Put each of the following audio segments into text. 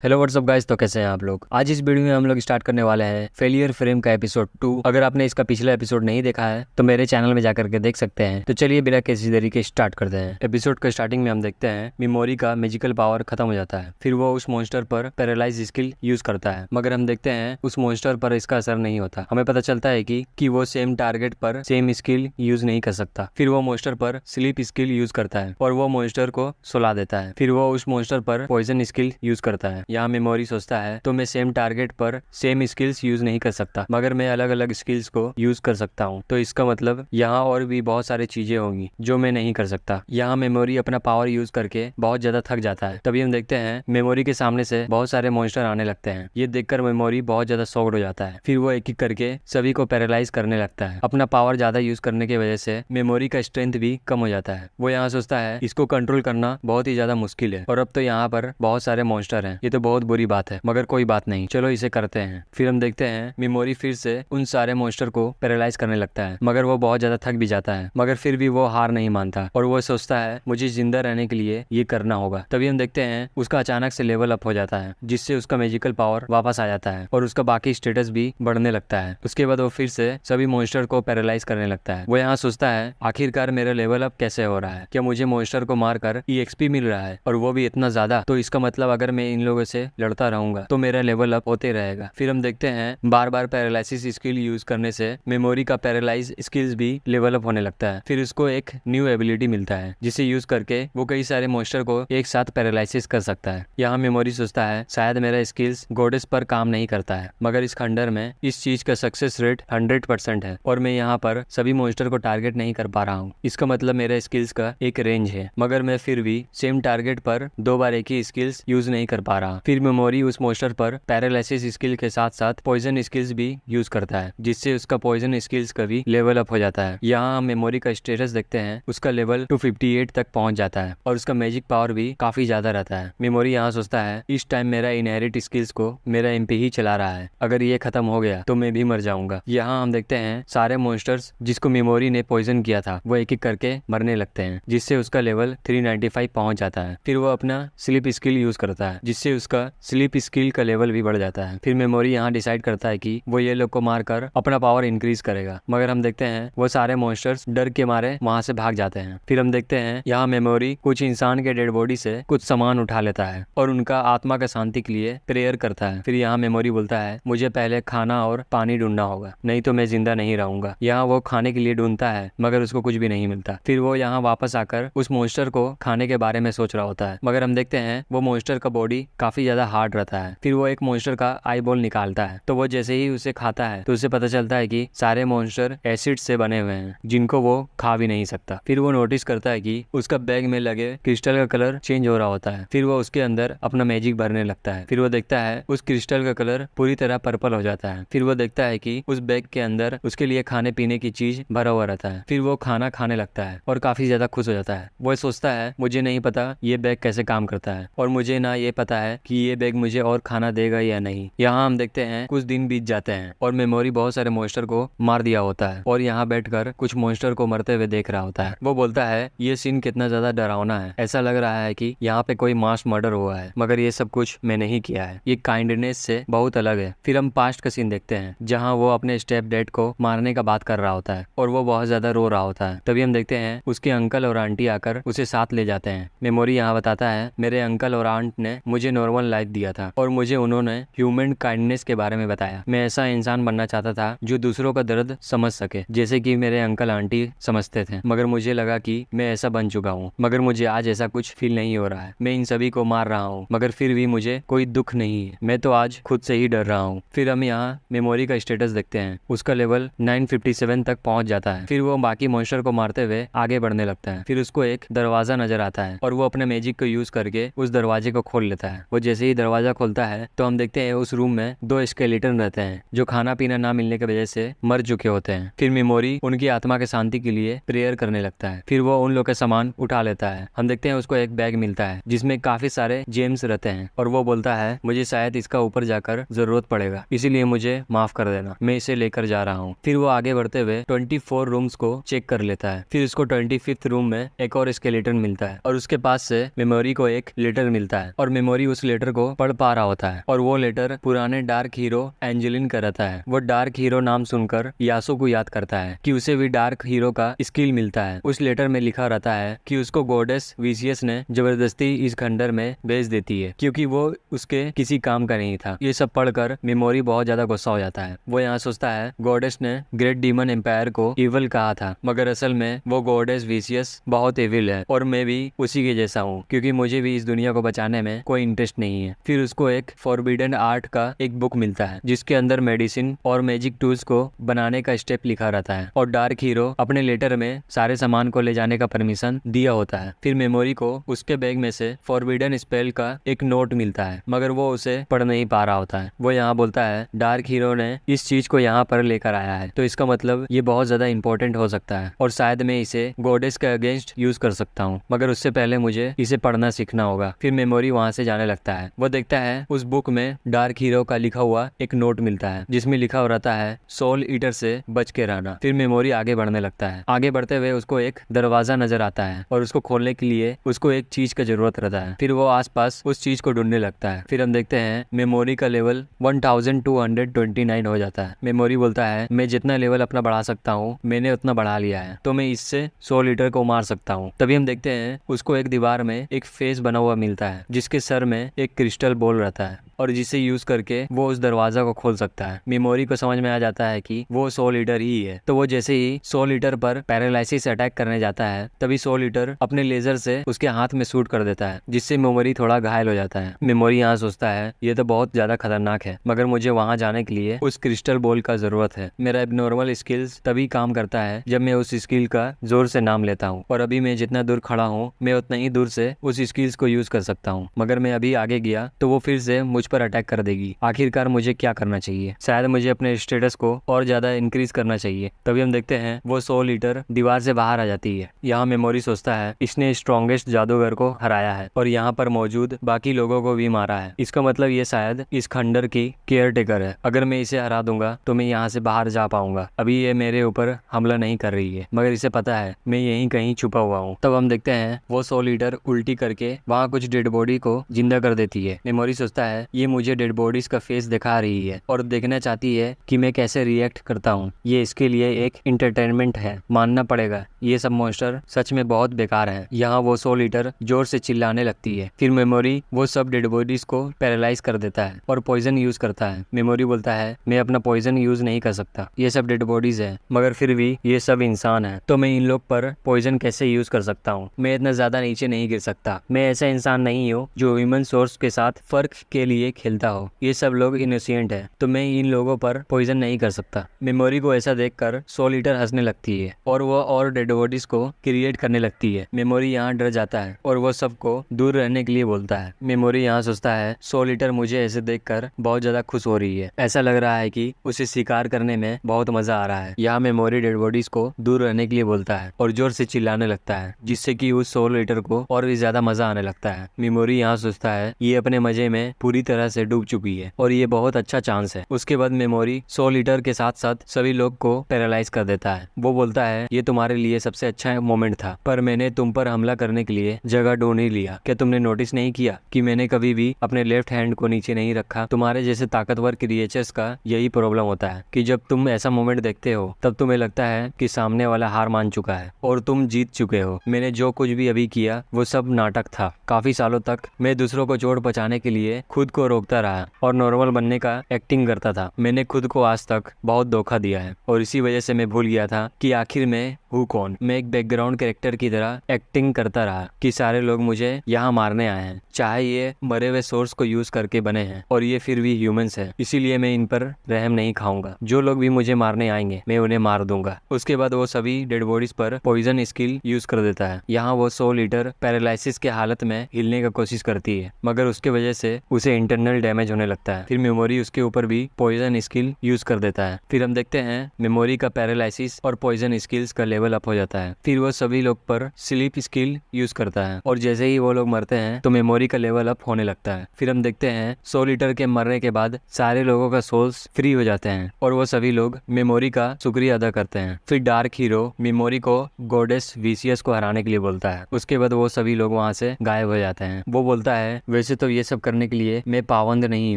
Hello what's up guys, तो कैसे हैं आप लोग। आज इस वीडियो में हम लोग स्टार्ट करने वाले हैं फेलियर फ्रेम का एपिसोड 2। अगर आपने इसका पिछला एपिसोड नहीं देखा है तो मेरे चैनल में जाकर के देख सकते हैं। तो चलिए बिना किसी देरी के स्टार्ट करते हैं। एपिसोड के स्टार्टिंग में हम देखते हैं मेमोरी का मैजिकल पावर खत्म हो जाता है। फिर वो उस मॉन्स्टर पर पैरालाइज स्किल यूज करता है, मगर हम देखते हैं उस मॉन्स्टर पर इसका असर नहीं होता। हमें पता चलता है कि वो सेम टारगेट पर सेम स्किल यूज नहीं कर सकता। फिर वो मॉन्स्टर पर स्लीप स्किल यूज करता है और वो मॉन्स्टर को सुला देता है। फिर वो उस मॉन्स्टर पर पॉइजन स्किल यूज करता है। यहाँ मेमोरी सोचता है तो मैं सेम टारगेट पर सेम स्किल्स यूज नहीं कर सकता, मगर मैं अलग अलग स्किल्स को यूज कर सकता हूँ। तो इसका मतलब यहाँ और भी बहुत सारी चीजें होंगी जो मैं नहीं कर सकता। यहाँ मेमोरी अपना पावर यूज करके बहुत ज्यादा थक जाता है। तभी हम देखते हैं मेमोरी के सामने से बहुत सारे मॉन्स्टर आने लगते हैं। ये देखकर मेमोरी बहुत ज्यादा शॉक्ड हो जाता है। फिर वो एक एक करके सभी को पैरालाइज करने लगता है। अपना पावर ज्यादा यूज करने की वजह से मेमोरी का स्ट्रेंथ भी कम हो जाता है। वो यहाँ सोचता है इसको कंट्रोल करना बहुत ही ज्यादा मुश्किल है और अब तो यहाँ पर बहुत सारे मॉन्स्टर हैं। ये तो बहुत बुरी बात है, मगर कोई बात नहीं, चलो इसे करते हैं। फिर हम देखते हैं मेमोरी फिर से उन सारे मॉन्स्टर को पैरालाइज करने लगता है, मगर वो बहुत ज्यादा थक भी जाता है। मगर फिर भी वो हार नहीं मानता और वो सोचता है मुझे जिंदा रहने के लिए ये करना होगा। तभी हम देखते हैं उसका अचानक से लेवल अप हो जाता है, जिससे उसका मैजिकल पावर वापस आ जाता है और उसका बाकी स्टेटस भी बढ़ने लगता है। उसके बाद वो फिर से सभी मॉन्स्टर को पैरालाइज करने लगता है। वो यहाँ सोचता है आखिरकार मेरा लेवल अप कैसे हो रहा है, क्या मुझे मॉन्स्टर को मारकर EXP मिल रहा है और वो भी इतना ज्यादा। तो इसका मतलब अगर मैं इन लोगों से लड़ता रहूंगा तो मेरा लेवल अप होते रहेगा। फिर हम देखते हैं बार बार पैरालिसिस स्किल यूज करने से मेमोरी का पैरालाइज स्किल्स भी लेवल अप होने लगता है। फिर उसको एक न्यू एबिलिटी मिलता है जिसे यूज करके वो कई सारे मॉन्स्टर को एक साथ पैरालाइसिस कर सकता है। यहाँ मेमोरी सोचता है शायद मेरा स्किल्स गोडेस पर काम नहीं करता है, मगर इस खंडर में इस चीज का सक्सेस रेट 100% है और मैं यहाँ पर सभी मॉन्स्टर को टारगेट नहीं कर पा रहा हूँ। इसका मतलब मेरे स्किल्स का एक रेंज है, मगर मैं फिर भी सेम टारगेट पर 2 बार एक ही स्किल्स यूज नहीं कर पा रहा। फिर मेमोरी उस मॉन्स्टर पर पैरालिसिस स्किल के साथ साथ पॉइजन स्किल्स भी यूज करता है, जिससे उसका पॉइजन स्किल्स का भी लेवल अप हो जाता है। यहाँ हम मेमोरी का स्टेटस देखते हैं, उसका लेवल 258 तक पहुंच जाता है और उसका मैजिक पावर भी काफी ज्यादा रहता है। मेमोरी यहाँ सोचता है इस टाइम मेरा इनहेरिट स्किल्स को मेरा MP ही चला रहा है, अगर ये खत्म हो गया तो मैं भी मर जाऊंगा। यहाँ हम देखते हैं सारे मॉन्स्टर्स जिसको मेमोरी ने पॉइजन किया था वो एक एक करके मरने लगते हैं, जिससे उसका लेवल 395 पहुंच जाता है। फिर वो अपना स्लीप स्किल यूज करता है, जिससे उसका स्लीप स्किल का लेवल भी बढ़ जाता है। फिर मेमोरी यहाँ डिसाइड करता है कि वो ये लोग को मारकर अपना पावर इंक्रीज करेगा, मगर हम देखते हैं वो सारे मॉन्स्टर्स डर के मारे वहाँ से भाग जाते हैं। फिर हम देखते हैं यहाँ मेमोरी कुछ इंसान के डेड बॉडी से कुछ सामान उठा लेता है और उनका आत्मा का शांति के लिए प्रेयर करता है। फिर यहाँ मेमोरी बोलता है मुझे पहले खाना और पानी ढूंढना होगा, नहीं तो मैं जिंदा नहीं रहूंगा। यहाँ वो खाने के लिए ढूंढता है, मगर उसको कुछ भी नहीं मिलता। फिर वो यहाँ वापस आकर उस मॉन्स्टर को खाने के बारे में सोच रहा होता है, मगर हम देखते हैं वो मॉन्स्टर का बॉडी काफी ज्यादा हार्ड रहता है। फिर वो एक मॉन्स्टर का आई बॉल निकालता है, तो वो जैसे ही उसे खाता है तो उसे पता चलता है कि सारे मॉन्स्टर एसिड से बने हुए हैं, जिनको वो खा भी नहीं सकता। फिर वो नोटिस करता है कि उसका बैग में लगे क्रिस्टल का कलर चेंज हो रहा होता है। फिर वो उसके अंदर अपना मैजिक भरने लगता है। फिर वो देखता है उस क्रिस्टल का कलर पूरी तरह पर्पल हो जाता है। फिर वो देखता है कि उस बैग के अंदर उसके लिए खाने पीने की चीज भरा हुआ रहता है। फिर वो खाना खाने लगता है और काफी ज्यादा खुश हो जाता है। वो सोचता है मुझे नहीं पता ये बैग कैसे काम करता है और मुझे ना ये पता है कि ये बैग मुझे और खाना देगा या नहीं। यहाँ हम देखते हैं कुछ दिन बीत जाते हैं और मेमोरी बहुत सारे मॉन्स्टर को मार दिया होता है और यहाँ बैठकर कुछ मॉन्स्टर को मरते हुए देख रहा होता है। वो बोलता है ये सीन कितना ज्यादा डरावना है, ऐसा लग रहा है कि यहाँ पे कोई मास मर्डर हुआ है, मगर ये सब कुछ मैंने ही किया है। ये काइंडनेस से बहुत अलग है। फिर हम पास्ट का सीन देखते हैं जहाँ वो अपने स्टेप डैड को मारने का बात कर रहा होता है और वो बहुत ज्यादा रो रहा होता है। तभी हम देखते हैं उसके अंकल और आंटी आकर उसे साथ ले जाते हैं। मेमोरी यहाँ बताता है मेरे अंकल और आंट ने मुझे नॉर्मल लाइफ दिया था और मुझे उन्होंने ह्यूमन काइंडनेस के बारे में बताया। मैं ऐसा इंसान बनना चाहता था जो दूसरों का दर्द समझ सके, जैसे कि मेरे अंकल आंटी समझते थे, मगर मुझे लगा कि मैं ऐसा बन चुका हूँ। मगर मुझे आज ऐसा कुछ फील नहीं हो रहा है। मैं इन सभी को मार रहा हूँ, मगर फिर भी मुझे कोई दुख नहीं है। मैं तो आज खुद से ही डर रहा हूँ। फिर हम यहाँ मेमोरी का स्टेटस देखते हैं, उसका लेवल 957 तक पहुंच जाता है। फिर वो बाकी मॉन्स्टर को मारते हुए आगे बढ़ने लगता है। फिर उसको एक दरवाजा नजर आता है और वो अपने मैजिक को यूज करके उस दरवाजे को खोल लेता है। वो जैसे ही दरवाजा खोलता है तो हम देखते हैं उस रूम में 2 स्केलेटन रहते हैं जो खाना पीना ना मिलने की वजह से मर चुके होते हैं। फिर मेमोरी उनकी आत्मा के शांति के लिए प्रेयर करने लगता है। फिर वो उन लोग का सामान उठा लेता है। हम देखते हैं उसको एक बैग मिलता है जिसमें काफी सारे जेम्स रहते हैं और वो बोलता है मुझे शायद इसका ऊपर जाकर जरूरत पड़ेगा, इसीलिए मुझे माफ कर देना, मैं इसे लेकर जा रहा हूँ। फिर वो आगे बढ़ते हुए 24 रूम्स को चेक कर लेता है। फिर उसको 25th रूम में एक और स्केलेटन मिलता है और उसके पास से मेमोरी को एक लेटर मिलता है और मेमोरी उस लेटर को पढ़ पा रहा होता है और वो लेटर पुराने डार्क हीरो एंजेलिन का रहता है। वो डार्क हीरो नाम सुनकर यासो को याद करता है कि उसे भी डार्क हीरो का स्किल मिलता है। उस लेटर में लिखा रहता है कि उसको गॉडेस विशियस ने जबरदस्ती इस खंडर में भेज देती है क्योंकि वो उसके किसी काम का नहीं था। ये सब पढ़कर मेमोरी बहुत ज्यादा गुस्सा हो जाता है। वो यहाँ सोचता है गॉडेस ने ग्रेट डीमन एम्पायर को इविल कहा था, मगर असल में वो गॉडेस विशियस बहुत इविल है और मैं भी उसी के जैसा हूँ क्योंकि मुझे भी इस दुनिया को बचाने में कोई इंटरेस्ट नहीं है। फिर उसको एक फॉरबिडन आर्ट का एक बुक मिलता है जिसके अंदर मेडिसिन और मैजिक टूल्स को बनाने का स्टेप लिखा रहता है और डार्क हीरो अपने लेटर में सारे सामान को ले जाने का परमिशन दिया होता है। फिर मेमोरी को उसके बैग में से फॉरबिडन स्पेल का एक नोट मिलता है मगर वो उसे पढ़ नहीं पा रहा होता है। वो यहाँ बोलता है डार्क हीरो ने इस चीज को यहाँ पर लेकर आया है तो इसका मतलब ये बहुत ज्यादा इंपॉर्टेंट हो सकता है और शायद मैं इसे गॉडेस के अगेंस्ट यूज कर सकता हूँ, मगर उससे पहले मुझे इसे पढ़ना सीखना होगा। फिर मेमोरी वहाँ से जाने लगता है। वो देखता है उस बुक में डार्क हीरो का लिखा हुआ एक नोट मिलता है जिसमें लिखा रहता है सोल ईटर से बच के रहना। फिर मेमोरी आगे बढ़ने लगता है। आगे बढ़ते हुए उसको एक दरवाजा नजर आता है और उसको खोलने के लिए उसको एक चीज का जरूरत रहता है। फिर वो आसपास उस चीज को ढूंढने लगता है। फिर हम देखते हैं मेमोरी का लेवल 1229 हो जाता है। मेमोरी बोलता है मैं जितना लेवल अपना बढ़ा सकता हूँ मैंने उतना बढ़ा लिया है तो मैं इससे 100 लीटर को मार सकता हूँ। तभी हम देखते हैं उसको एक दीवार में एक फेस बना हुआ मिलता है जिसके सर में एक क्रिस्टल बॉल रहता है और जिसे यूज करके वो उस दरवाजा को खोल सकता है। मेमोरी को समझ में आ जाता है कि वो 100 लीटर ही है तो वो जैसे ही 100 लीटर पर पैरालाइसिस अटैक करने जाता है तभी 100 लीटर अपने लेजर से उसके हाथ में शूट कर देता है जिससे मेमोरी थोड़ा घायल हो जाता है। मेमोरी यहाँ सोचता है ये तो बहुत ज्यादा खतरनाक है मगर मुझे वहाँ जाने के लिए उस क्रिस्टल बॉल का जरूरत है। मेरा एबनॉर्मल स्किल्स तभी काम करता है जब मैं उस स्किल का जोर से नाम लेता हूँ और अभी मैं जितना दूर खड़ा हूँ मैं उतना ही दूर से उस स्किल्स को यूज कर सकता हूँ, मगर मैं अभी आगे गया तो वो फिर से मुझ पर अटैक कर देगी। आखिरकार मुझे क्या करना चाहिए? शायद मुझे अपने स्टेटस को और ज्यादा इंक्रीज करना चाहिए। तभी हम देखते हैं वो 100 लीटर दीवार से बाहर आ जाती है। यहाँ मेमोरी सोचता है इसने स्ट्रॉन्गेस्ट जादूगर को हराया है और यहाँ पर मौजूद बाकी लोगों को भी मारा है। इसका मतलब ये शायद इस खंडर की केयर टेकर है। अगर मैं इसे हरा दूंगा तो मैं यहाँ से बाहर जा पाऊंगा। अभी ये मेरे ऊपर हमला नहीं कर रही है मगर इसे पता है मैं यहीं कहीं छुपा हुआ हूँ। तब हम देखते हैं वो 100 लीटर उल्टी करके वहाँ कुछ डेड बॉडी को जिंदा कर देती है। मेमोरी सोचता है ये मुझे डेड बॉडीज का फेस दिखा रही है और देखना चाहती है कि मैं कैसे रिएक्ट करता हूँ। ये इसके लिए एक एंटरटेनमेंट है, मानना पड़ेगा ये सब मॉन्स्टर सच में बहुत बेकार है। यहाँ वो 100 लीटर जोर से चिल्लाने लगती है। फिर मेमोरी वो सब डेड बॉडीज को पैरालाइज कर देता है और पॉइजन यूज करता है। मेमोरी बोलता है मैं अपना पॉइजन यूज नहीं कर सकता, ये सब डेड बॉडीज है मगर फिर भी ये सब इंसान है तो मैं इन लोग पर पॉइजन कैसे यूज कर सकता हूँ? मैं इतना ज्यादा नीचे नहीं गिर सकता। मैं ऐसा इंसान नहीं हूँ जो ह्यूमन सोर्स के साथ फर्क के लिए खेलता हो। ये सब लोग इनोसेंट है तो मैं इन लोगों पर पॉइजन नहीं कर सकता। मेमोरी को ऐसा देखकर 100 लीटर हंसने लगती है और वो और डेड बॉडीज को क्रिएट करने लगती है। मेमोरी यहाँ डर जाता है और वो सबको दूर रहने के लिए बोलता है। मेमोरी यहाँ सोचता है 100 लीटर मुझे ऐसे देखकर बहुत ज्यादा खुश हो रही है। ऐसा लग रहा है कि उसे शिकार करने में बहुत मजा आ रहा है। यहाँ मेमोरी डेड बॉडीज को दूर रहने के लिए बोलता है और जोर से चिल्लाने लगता है जिससे कि उस 100 लीटर को और भी ज्यादा मजा आने लगता है। मेमोरी यहाँ सोचता है ये अपने मजे में पूरी तरह से डूब चुकी है और ये बहुत अच्छा चांस है। उसके बाद मेमोरी 100 लीटर के साथ साथ सभी लोग को पैरालाइज कर देता है। वो बोलता है ये तुम्हारे लिए सबसे अच्छा मोमेंट था पर मैंने तुम पर हमला करने के लिए जगह ढूंढ ही लिया। क्या तुमने नोटिस नहीं किया कि मैंने कभी भी अपने लेफ्ट हैंड को नीचे नहीं रखा? तुम्हारे जैसे ताकतवर क्रिएचर्स का यही प्रॉब्लम होता है कि जब तुम ऐसा मोमेंट देखते हो तब तुम्हें लगता है कि सामने वाला हार मान चुका है और तुम जीत चुके हो। मैंने जो कुछ भी अभी किया वो सब नाटक था। काफी सालों तक मैं दूसरों को चोट पहुंचाने के लिए खुद को रोकता रहा और नॉर्मल बनने का एक्टिंग करता था। मैंने खुद को आज तक बहुत धोखा दिया है और इसी वजह से मैं भूल गया था कि आखिर मैं हूँ कौन। मैं एक बैकग्राउंड कैरेक्टर की तरह एक्टिंग करता रहा कि सारे लोग मुझे यहाँ मारने आए हैं, चाहे ये मरे हुए सोर्स को यूज करके बने हैं और ये फिर भी ह्यूमंस है, इसीलिए मैं इन पर रहम नहीं खाऊंगा। जो लोग भी मुझे मारने आएंगे मैं उन्हें मार दूंगा। उसके बाद वो सभी डेड बॉडीज पर पॉइजन स्किल यूज कर देता है। यहाँ वो 100 लीटर पैरालिसिस के हालत में हिलने का कोशिश करती है मगर उसके वजह से उसे इंटरनल डैमेज होने लगता है। फिर मेमोरी उसके ऊपर भी पॉइजन स्किल यूज कर देता है। फिर हम देखते हैं मेमोरी का पैरालिसिस और पॉइजन स्किल्स का लेवल अप हो जाता है। फिर वो सभी लोग पर स्लीप स्किल यूज करता है और जैसे ही वो लोग मरते हैं तो मेमोरी का लेवल अप होने लगता है। फिर हम देखते हैं 100 लीटर के मरने के बाद सारे लोगों का सोल्स फ्री हो जाते हैं और वो सभी लोग मेमोरी का शुक्रिया अदा करते हैं। फिर डार्क हीरो मेमोरी को गॉडेस वीसीएस को हराने के लिए बोलता है। उसके बाद वो सभी लोग वहाँ से गायब हो जाते हैं। वो बोलता है वैसे तो ये सब करने के लिए मैं पाबंद नहीं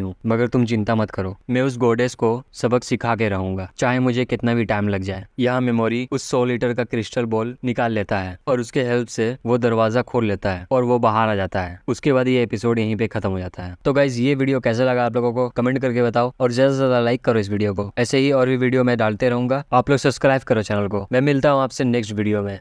हूँ, मगर तुम चिंता मत करो, मैं उस गॉडेस को सबक सिखा के रहूंगा, चाहे मुझे कितना भी टाइम लग जाए। यहाँ मेमोरी उस 100 लीटर का क्रिस्टल बॉल निकाल लेता है और उसके हेल्प से वो दरवाजा खोल लेता है और वो बाहर आ जाता है। उसके बाद ये एपिसोड यहीं पे खत्म हो जाता है। तो गाइज ये वीडियो कैसा लगा आप लोगों को कमेंट करके बताओ और ज्यादा से ज्यादा लाइक करो इस वीडियो को। ऐसे ही और भी वीडियो मैं डालते रहूंगा, आप लोग सब्सक्राइब करो चैनल को। मैं मिलता हूँ आपसे नेक्स्ट वीडियो में।